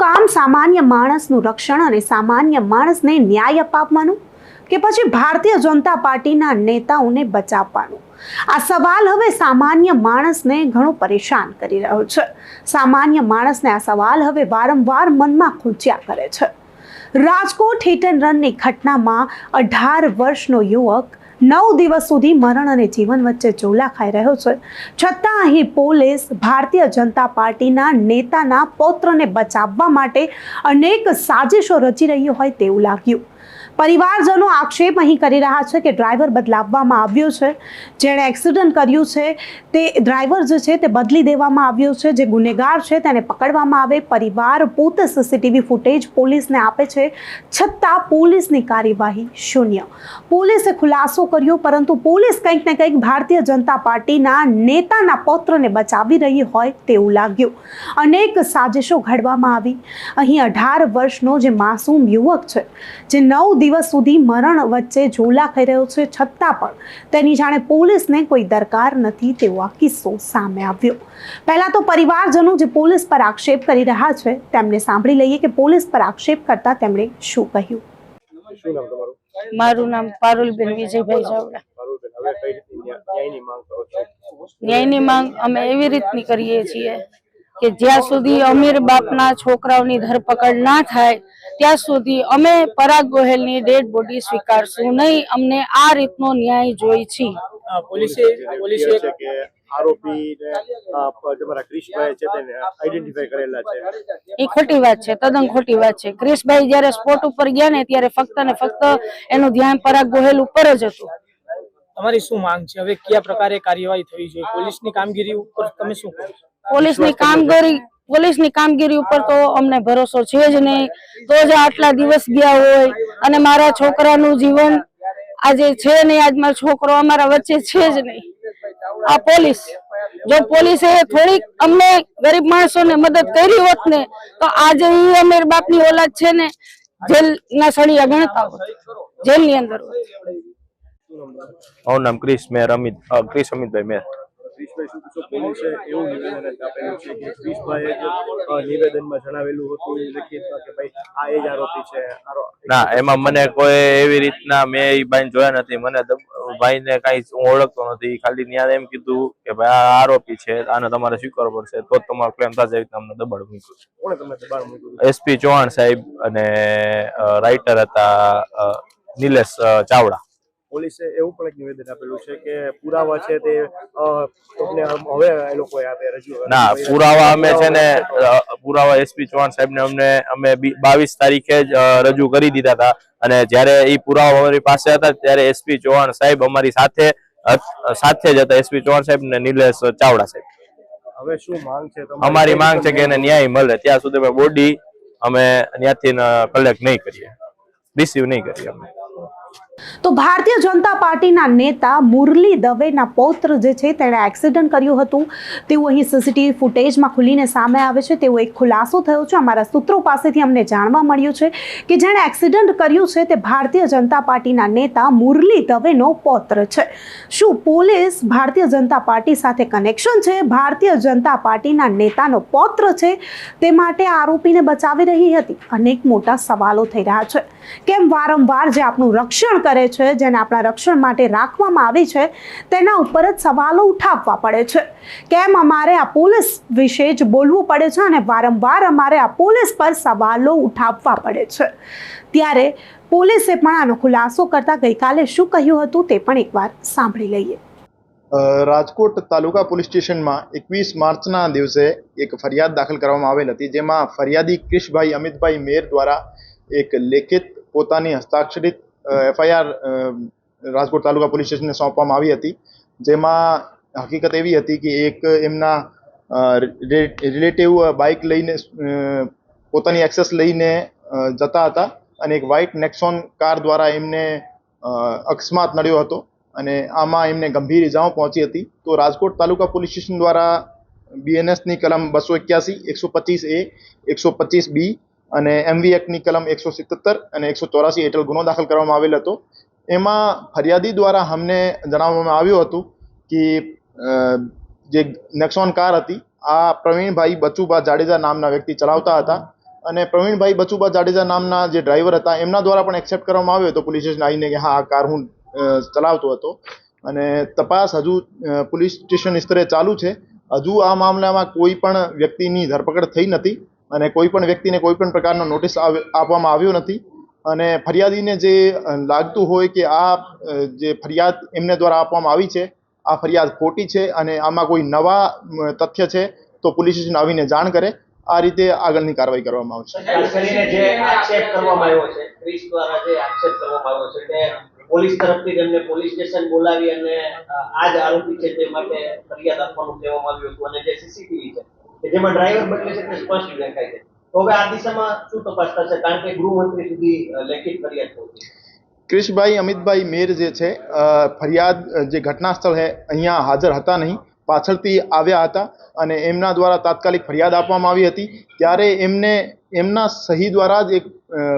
કામ સામાન્ય માણસનું રક્ષણ અને સામાન્ય માણસને ન્યાય અપાવવાનું કે પછી ભારતીય જનતા પાર્ટીના નેતાઓને બચાવવાનું? આ સવાલ હવે સામાન્ય માણસને ઘણો પરેશાન કરી રહ્યો છે। સામાન્ય માણસને આ સવાલ હવે વારંવાર મનમાં ખૂંચ્યા કરે છે। રાજકોટ હિટ એન્ડ રનની ઘટનામાં 18 વર્ષનો યુવક 9 દિવસ સુધી મરણ અને જીવન વચ્ચે ઝોલા ખાઈ રહ્યો છે, છતાં અહીં પોલીસ ભારતીય જનતા પાર્ટીના નેતાના પૌત્રને બચાવવા માટે અનેક સાજિશો રચી રહી હોય તેવું લાગ્યું। પરિવારજનો આક્ષેપ અહીં કરી રહ્યા છે કે ડ્રાઈવર બદલાવવામાં આવ્યો છે, જેણે એક્સિડન્ટ કર્યું છે તે ડ્રાઈવર જે છે તે બદલી દેવામાં આવ્યો છે, જે ગુનેગાર છે તેને પકડવામાં આવે। પરિવાર પોતે સીસીટીવી ફૂટેજ પોલીસને આપે છે, છતાં પોલીસની કાર્યવાહી શૂન્ય। પોલીસે ખુલાસો કર્યો, પરંતુ પોલીસ કંઈક ને કંઈક ભારતીય જનતા પાર્ટીના નેતાના પૌત્રને બચાવી રહી હોય તેવું લાગ્યું। અનેક સાજિશો ઘડવામાં આવી। અહીં 18 વર્ષનો જે માસૂમ યુવક છે, જે 9 દિવસ સુધી મરણ વચ્ચે ઝોલા ખાઈ રહ્યો છે, છતાં પણ તેની જાણે પોલીસને કોઈ દરકાર નથી તેવો આ કિસ્સો સામે આવ્યો। પહેલા તો પરિવારજનો જે પોલીસ પર આક્ષેપ કરી રહ્યા છે તેમને સાંભળી લઈએ કે પોલીસ પર આક્ષેપ કરતા તેમણે શું કહ્યું। મારું નામ પારુલબેન વિજયભાઈ ચાવડા। ન્યાયની માંગ અમે એવી રીતની કરીએ છીએ કે જ્યાં સુધી અમીર બાપના છોકરાઓની ધરપકડ ના થાય ત્યાં સુધી અમે પરાગ ગોહેલની ડેડ બોડી સ્વીકારશું નહીં। અમને આ રીતનો ન્યાય જોઈ છે। પોલીસે કે આરોપી તમારા ક્રિશભાઈ છે તેને આઈડેન્ટિફાઈ કરેલા છે, એ ખોટી વાત છે, તદ્દન ખોટી વાત છે। ક્રિશભાઈ જ્યારે સ્પોટ ઉપર ગયા ને ત્યારે ફક્ત ને ફક્ત એનું ધ્યાન પરાગ ગોહેલ ઉપર જ હતું। તમારી શું માંગ છે? હવે કયા પ્રકારે કાર્યવાહી થવી જોઈએ? પોલીસની કામગીરી ઉપર તમે શું કહો? પોલીસની કામગીરી ઉપર તો અમને ભરોસો છે જ નહીં। તો જ આટલા દિવસ ગયા હોય અને મારા છોકરાનું જીવન આજે છે નહીં, આજ મારો છોકરો અમારા વચ્ચે છે જ નહીં। આ પોલીસ, જો પોલીસે થોડીક અમને ગરીબ માણસોને મદદ કરી હોત ને તો આજે એ અમીર બાપની ઓલાદ છે ને જેલના સળિયા ગણતા હોત, જેલની અંદર હોત। મારું નામ ક્રિશ અમિતભાઈ મેર। પોલીસે એવું નિવેદન આપેલું છે કે ક્રિશભાઈએ નિવેદનમાં જણાવેલું હતું લેખિતમાં કે ભાઈ આ એ જ આરોપી છે। ના, એમાં મને કોઈ એવી રીતના મેં એ ભાઈને જોયા નથી। મને ભાઈને કઈ હું ઓળખતો નથી, ખાલી ત્યાં એમ કીધું કે ભાઈ આ આરોપી છે, આને તમારે સ્વીકારવો પડશે તો જ તમારો ક્લેમ થશે। એવી રીતના અમને દબાણ મૂક્યું। કોણે તમને દબાણ મૂક્યું? એસપી ચૌહાણ સાહેબ અને રાઇટર હતા નિલેશ ચાવડા। પોલીસે એવું પણ એક નિવેદન આપેલું છે કે પુરાવા છે તે તમને હવે એ લોકોએ આપે રજૂ ના, પુરાવા અમે છે ને પુરાવા એસપી ચૌહાણ સાહેબને અમે 22 તારીખે જ રજૂ કરી દીધા હતા, અને જ્યારે એ પુરાવા અમારી પાસે હતા ત્યારે એસપી ચૌહાણ સાહેબ અમારી સાથે જ હતા, એસપી ચૌહાણ સાહેબ ને નિલેશ ચાવડા સાહેબ। હવે શું માંગ છે? અમારી માંગ છે કે એને ન્યાય મળે, ત્યાં સુધી બોડી અમે ત્યાંથી કલેક્ટ નહીં કરીએ, રિસીવ નહીં કરીએ અમે। તો ભારતીય જનતા પાર્ટીના નેતા મુરલી દવેના પૌત્ર જે છે તેણે એક્સિડન્ટ કર્યું હતું તેવું અહીં સીસીટીવી ફૂટેજમાં ખુલીને સામે આવે છે। તેવો એક ખુલાસો થયો છે। અમારા સૂત્રો પાસેથી અમને જાણવા મળ્યું છે કે જેણે એક્સિડન્ટ કર્યું છે તે ભારતીય જનતા પાર્ટીના નેતા મુરલી દવેનો પૌત્ર છે। શું પોલીસ ભારતીય જનતા પાર્ટી સાથે કનેક્શન છે? ભારતીય જનતા પાર્ટીના નેતાનો પૌત્ર છે તે માટે આરોપીને બચાવી રહી હતી? અનેક મોટા સવાલો થઈ રહ્યા છે। કેમ વારંવાર જે આપણું રક્ષણ કરે છે, જેને આપણા રક્ષણ માટે રાખવામાં આવી છે, તેના ઉપર જ સવાલો ઉઠાવવા પડે છે? કેમ અમારે આ પોલીસ વિશે જ બોલવું પડે છે અને વારંવાર અમારે આ પોલીસ પર સવાલો ઉઠાવવા પડે છે? ત્યારે પોલીસે પણ આનો ખુલાસો કરતા ગઈકાલે શું કહ્યું હતું તે પણ એકવાર સાંભળી લઈએ। રાજકોટ તાલુકા પોલીસ સ્ટેશનમાં 21 માર્ચના દિવસે એક ફરિયાદ દાખલ કરવામાં આવેલ હતી, જેમાં ફરિયાદી ક્રિશભાઈ અમિતભાઈ મેર દ્વારા એક લેખિત પોતાની હસ્તાક્ષરિત એફઆઈઆર રાજકોટ તાલુકા પોલીસ સ્ટેશનને સોંપવામાં આવી હતી। જેમાં હકીકત એવી હતી કે એક એમના રિલેટિવ બાઇક લઈને પોતાની એક્સેસ લઈને જતા હતા અને એક વ્હાઇટ નેક્સોન કાર દ્વારા એમને અકસ્માત નડ્યો હતો અને આમાં એમને ગંભીર ઇજાઓ પહોંચી હતી। તો રાજકોટ તાલુકા પોલીસ સ્ટેશન દ્વારા બીએનએસની કલમ 281, 125A, 125B અને એમવી એક્ટની કલમ 177 અને 184 હેઠળ ગુનો દાખલ કરવામાં આવેલ હતો। એમાં ફરિયાદી દ્વારા અમને જણાવવામાં આવ્યું હતું કે જે નેક્સોન કાર હતી આ પ્રવીણભાઈ બચુભા જાડેજા નામના વ્યક્તિ ચલાવતા હતા અને પ્રવીણભાઈ બચુભા જાડેજા નામના જે ડ્રાઈવર હતા એમના દ્વારા પણ એક્સેપ્ટ કરવામાં આવ્યો હતો પોલીસ સ્ટેશન આવીને કે હા આ કાર હું ચલાવતો હતો. અને તપાસ હજુ પોલીસ સ્ટેશન સ્તરે ચાલુ છે. હજુ આ મામલામાં કોઈ પણ વ્યક્તિની ધરપકડ થઈ નથી અને કોઈ પણ વ્યક્તિને કોઈ પણ પ્રકારનો નોટિસ આપવામાં આવ્યો નથી. અને ફરિયાદીને જે લાગતું હોય કે આ જે ફરિયાદ એમને દ્વારા આપવામાં આવી છે આ ફરિયાદ ખોટી છે અને આમાં કોઈ નવા તથ્ય છે તો પોલીસ સ્ટેશન આવીને જાણ કરે. આ રીતે આગળની કાર્યવાહી કરવામાં આવશે. ખાસ કરીને જે આક્ષેપ કરવામાં આવ્યો છે, ક્રિશ દ્વારા જે આક્ષેપ કરવામાં આવ્યો છે કે પોલીસ તરફથી તેમને પોલીસ સ્ટેશન બોલાવી અને આ જ આરોપી છે તે માટે ફરિયાદ આપવાનું કહેવામાં આવ્યું હતું અને જે સીસીટીવી છે કે જેમાં ડ્રાઈવર બદલે છે તે સ્પષ્ટ દેખાય છે. તો હવે આ દિશામાં શું તપાસ થશે, કારણ કે ગૃહમંત્રી સુધી લેખિત ફરિયાદ પહોંચી? ક્રિશભાઈ અમિતભાઈ મેર જે છે ફરિયાદ જે ઘટના સ્થળ છે અહીંયા હાજર હતા નહીં, પાછળથી આવ્યા હતા અને એમના દ્વારા તાત્કાલિક ફરિયાદ આપવામાં આવી હતી. ત્યારે એમને એમના સહી દ્વારા જ એક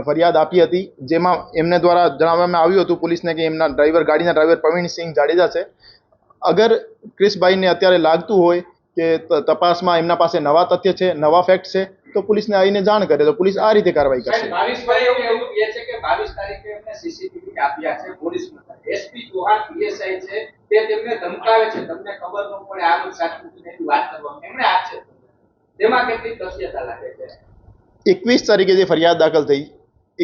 ફરિયાદ આપી હતી જેમાં એમને દ્વારા જણાવવામાં આવ્યું હતું પોલીસને કે એમના ગાડીના ડ્રાઈવર પ્રવીણસિંહ જાડેજા છે. અગર ક્રિશભાઈને અત્યારે લાગતું હોય કે તપાસમાં એમના પાસે નવા તથ્ય છે, નવા ફેક્ટ છે તો પોલીસને આવીને જાણ કરે તો પોલીસ આ રીતે કાર્યવાહી કરશે. ભાવેશભાઈ એવું કહે છે કે 22 તારીખે એમને સીસીટીવી આપ્યા છે પોલીસ મથક. એસપી ચૌહાણ પીએસઆઈ છે તે તેમને ધમકાવે છે, તમને ખબર ન પડે આનું સાચું નથી વાત કરવાનું એમણે આક્ષેપ કર્યો. તેમાં કેટલી તથ્યતા લાગે છે? 21 તારીખે જે ફરિયાદ દાખલ થઈ,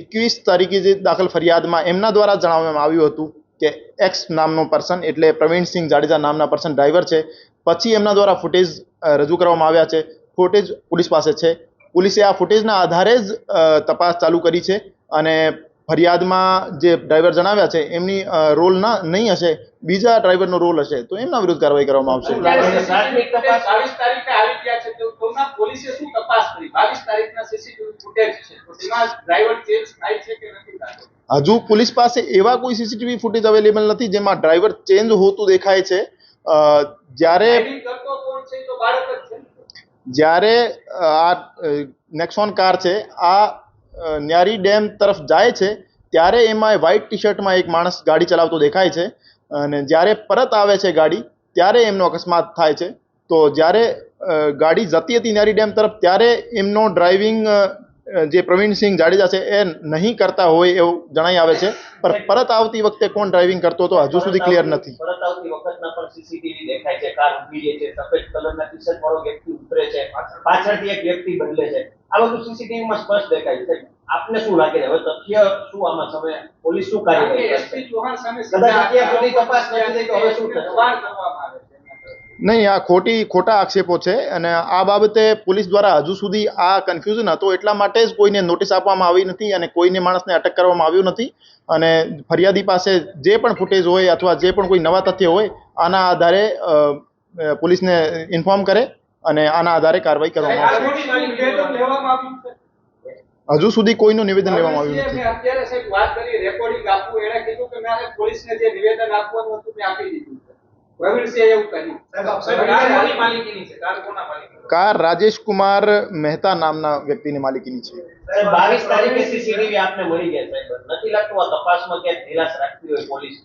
21 તારીખે જે દાખલ ફરિયાદમાં એમના દ્વારા જણાવવામાં આવ્યું હતું કે એક્સ નામનો પર્સન એટલે પ્રવીણસિંહ જાડેજા નામના પર્સન ડ્રાઈવર છે. પછી એમના દ્વારા ફૂટેજ રજૂ કરવામાં આવ્યા છે. ફૂટેજ પોલીસ પાસે છે. પોલીસે આ ફૂટેજના આધારે જ તપાસ ચાલુ કરી છે અને ફરિયાદમાં જે ડ્રાઈવર જણાવ્યા છે એમની રોલ નહીં હશે, બીજા ડ્રાઈવરનો રોલ હશે તો એમના વિરુદ્ધ કાર્યવાહી કરવામાં આવશે. પ્રાથમિક તપાસ 22 તારીખે આવી ગયા છે તો પોલીસે શું તપાસ કરી? 22 તારીખના સીસીટીવી ફૂટેજ છે તો તેમાં ડ્રાઈવર ચેન્જ થાય છે કે નથી થતો? હજુ પોલીસ પાસે એવા કોઈ સીસીટીવી ફૂટેજ અવેલેબલ નથી જેમાં ડ્રાઈવર ચેન્જ હોતું દેખાય છે. જ્યારે ડ્રાઇવિંગ કરતો કોણ છે તો બાળક જ છે. જ્યારે આ નેક્સોન કાર છે આ ન્યારી ડેમ તરફ જાય છે ત્યારે એમાં વ્હાઇટ ટી શર્ટમાં એક માણસ ગાડી ચલાવતો દેખાય છે અને જ્યારે પરત આવે છે ગાડી ત્યારે એમનો અકસ્માત થાય છે. તો જ્યારે ગાડી જતી હતી ન્યારી ડેમ તરફ ત્યારે એમનો ડ્રાઇવિંગ જે પ્રવીણસિંહ જાડેજા છે એ નહીં કરતા હોય એવું જણાઈ આવે છે. પણ પરત આવતી વખતે કોણ ડ્રાઇવિંગ કરતો હતો હજુ સુધી ક્લિયર નથી. પરત આવતી વખતના પણ સીસીટીવી દેખાય છે, કાર ઊભી રહે છે, સફેદ કલરના ટી શર્ટ વાળો વ્યક્તિ ઉતરે છે, પાછળથી એક વ્યક્તિ બદલે છે. આ બધું સીસીટીવીમાં સ્પષ્ટ દેખાય છે. આપને શું લાગે છે હવે તથ્ય શું આમાં સમય પોલીસ શું કાર્યવાહી કરશે? એસપી ચૌહાણ સામે કદાચ અત્યાર સુધી તપાસ નથી થઈ તો હવે શું થશે? સવાલ કરવામાં આવે છે. નહીં, આ ખોટા આક્ષેપો છે અને આ બાબતે પોલીસ દ્વારા હજુ સુધી આ કન્ફ્યુઝન હતો એટલા માટે જ કોઈને નોટિસ આપવામાં આવી નથી અને કોઈને માણસને અટક કરવામાં આવ્યું નથી. અને ફરિયાદી પાસે જે પણ ફૂટેજ હોય અથવા જે પણ કોઈ નવા તથ્ય હોય આના આધારે પોલીસને ઇન્ફોર્મ કરે અને આના આધારે કાર્યવાહી કરવામાં આવશે. નિવેદન લેવામાં આવ્યું છે? હજુ સુધી કોઈનું નિવેદન લેવામાં આવ્યું નથી. મેં અત્યારે સાહેબ વાત કરી રેકોર્ડિંગ આપવું, એણે કીધું કે મેં પોલીસને જે નિવેદન આપવાનું હતું મેં આપી દીધું છે. પ્રવીણસિંહે એવું કહ્યું. કાર કોની માલિકીની છે? કાર કોના માલિકીની? કાર રાજેશ કુમાર મહેતા નામના વ્યક્તિની માલિકીની છે. સાહેબ 22 તારીખે સીસીટીવી આપને મળી ગયા સાહેબ, નથી લાગતું આ તપાસમાં ક્યાંક ઢીલાસ રાખતી હોય પોલીસ?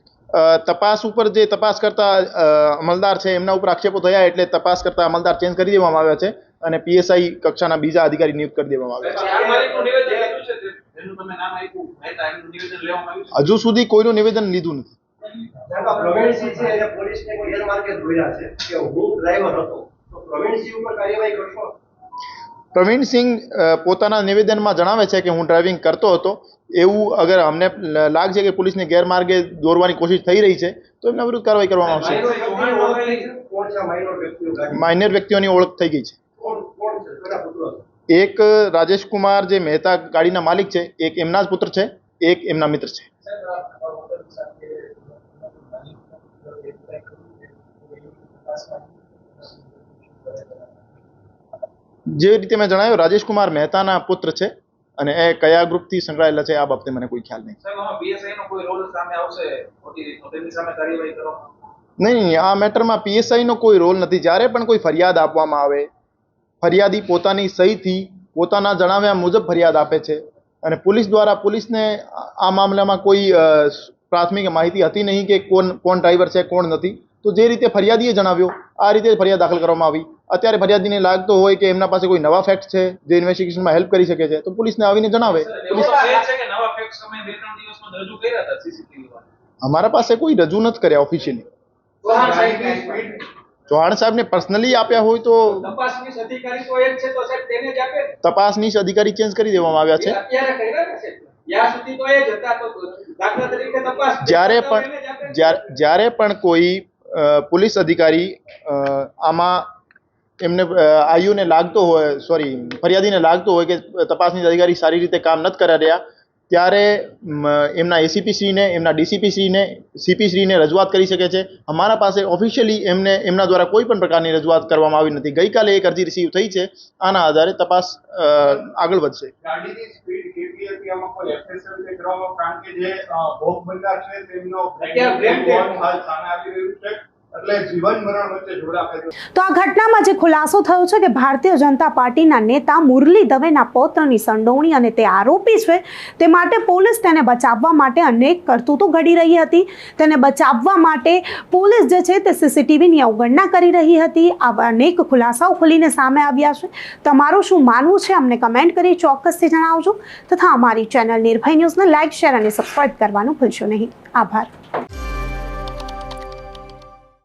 તપાસ ઉપર જે તપાસ કરતા અમલદાર છે એમના ઉપર આક્ષેપો થયા એટલે તપાસ કરતા અમલદાર ચેન્જ કરી દેવામાં આવ્યા છે અને પીએસઆઈ કક્ષાના બીજા અધિકારી નિયુક્ત કરી દેવામાં આવ્યા છે. કાર માલિકનું નિવેદન લીધું છે જેનું તમે નામ આપ્યું મહેતા, એનું નિવેદન લેવામાં આવ્યું છે? હજુ સુધી કોઈનું નિવેદન લીધું નથી. પ્રવીણસિંહ છે એ પોલીસને કોઈ ગેરમાર્ગે દોર્યા છે કે હું ડ્રાઈવર હતો, તો પ્રવીણસિંહ ઉપર કાર્યવાહી કરશો? પ્રવીણસિંહ પોતાના નિવેદનમાં જણાવે છે કે હું ડ્રાઇવિંગ કરતો હતો. એવું અગર અમને લાગશે કે પોલીસને ગેરમાર્ગે દોરવાની કોશિશ થઈ રહી છે તો એમના વિરુદ્ધ કાર્યવાહી કરવામાં આવશે. કોણ છે માઇનોર વ્યક્તિઓ? માઇનર વ્યક્તિઓની ઓળખ થઈ ગઈ છે. કોણ છે? કોના પુત્રો છે? એક રાજેશ કુમાર જે મહેતા ગાડીના માલિક છે, એક એમના જ પુત્ર છે, એક એમના મિત્ર છે. જે રીતે મેં જણાવ્યું રાજેશ કુમાર મહેતાના પુત્ર છે અને એ કયા ગ્રુપથી સંકળાયેલા છે આ બાબતે મને કોઈ ખ્યાલ નહીં. સાહેબ આમાં પીએસઆઈ નો કોઈ રોલ સામે આવશે ખોટી રીતનો, તેમની સામે કાર્યવાહી કરવામાં? નહીં, આ મેટરમાં પીએસઆઈનો કોઈ રોલ નથી. જ્યારે પણ કોઈ ફરિયાદ આપવામાં આવે, ફરિયાદી પોતાની સહીથી પોતાના જણાવ્યા મુજબ ફરિયાદ આપે છે અને પોલીસ દ્વારા પોલીસને આ મામલામાં કોઈ પ્રાથમિક માહિતી હતી નહીં કે કોણ ડ્રાઈવર છે કોણ નથી. તો જે રીતે ફરિયાદીએ જણાવ્યો આ રીતે ફરિયાદ દાખલ કરવામાં આવી. અત્યારે ફરિયાદીને લાગતો હોય કે એમના પાસે કોઈ નવા ફેક્ટ છે જે ઇન્વેસ્ટિગેશનમાં હેલ્પ કરી શકે છે તો પોલીસને આવીને જણાવે. અમારા પાસે કોઈ રજૂ નથી કર્યા ઓફિશિયલી. ચૌહાણ સાહેબને પર્સનલી આપ્યા હોય તો તપાસનીશ અધિકારી તો એ જ છે તો સાહેબ તેને જ આપે ને. તપાસનીશ અધિકારી ચેન્જ કરી દેવામાં આવ્યા છે. અત્યારે કર્યા ને સાહેબ. ત્યાં સુધી તો એ જ હતા તો દાખલા તરીકે તપાસ જ્યારે પણ કોઈ પોલીસ અધિકારી આમાં એમને આયુને લાગતો હોય ફરિયાદીને લાગતો હોય કે તપાસની અધિકારી સારી રીતે કામ નથી કરી રહ્યા ત્યારે એમના એસીપી શ્રીને એમના ડીસીપી શ્રીને સીપી શ્રીને રજૂઆત કરી શકે છે. અમારા પાસે ઓફિશિયલી એમના દ્વારા કોઈ પણ પ્રકારની રજૂઆત કરવામાં આવી નથી. ગઈકાલે એક અરજી રિસીવ થઈ છે. આના આધારે તપાસ આગળ વધશે. ગાડીની સ્પીડ કેટલી હતી આમાં કોઈ એફએસએલ કે કરવામાં કારણ કે જે ભોગ બનનાર છે તેમનો હાલ સામે આવી રહ્યું છે એટલે જીવન મરણ વચ્ચે જોડાશે. તો આ ઘટનામાં જે ખુલાસો થયો છે કે ભારતીય જનતા પાર્ટીના નેતા મુરલી દવેના પૌત્રની સંડોવણી અને તે આરોપી છે તે માટે પોલીસ તેને બચાવવા માટે અનેક કરતૂતો ઘડી રહી હતી. તેને બચાવવા માટે પોલીસ જે છે તે સીસીટીવીની અવગણના કરી રહી હતી. આવા અનેક ખુલાસાઓ ખુલીને સામે આવ્યા છે. તમારું શું માનવું છે અમને કમેન્ટ કરી ચોક્કસથી જણાવજો તથા અમારી ચેનલ નિર્ભય ન્યૂઝને લાઇક શેર અને સબસ્ક્રાઇબ કરવાનું ભૂલશો નહીં. આભાર.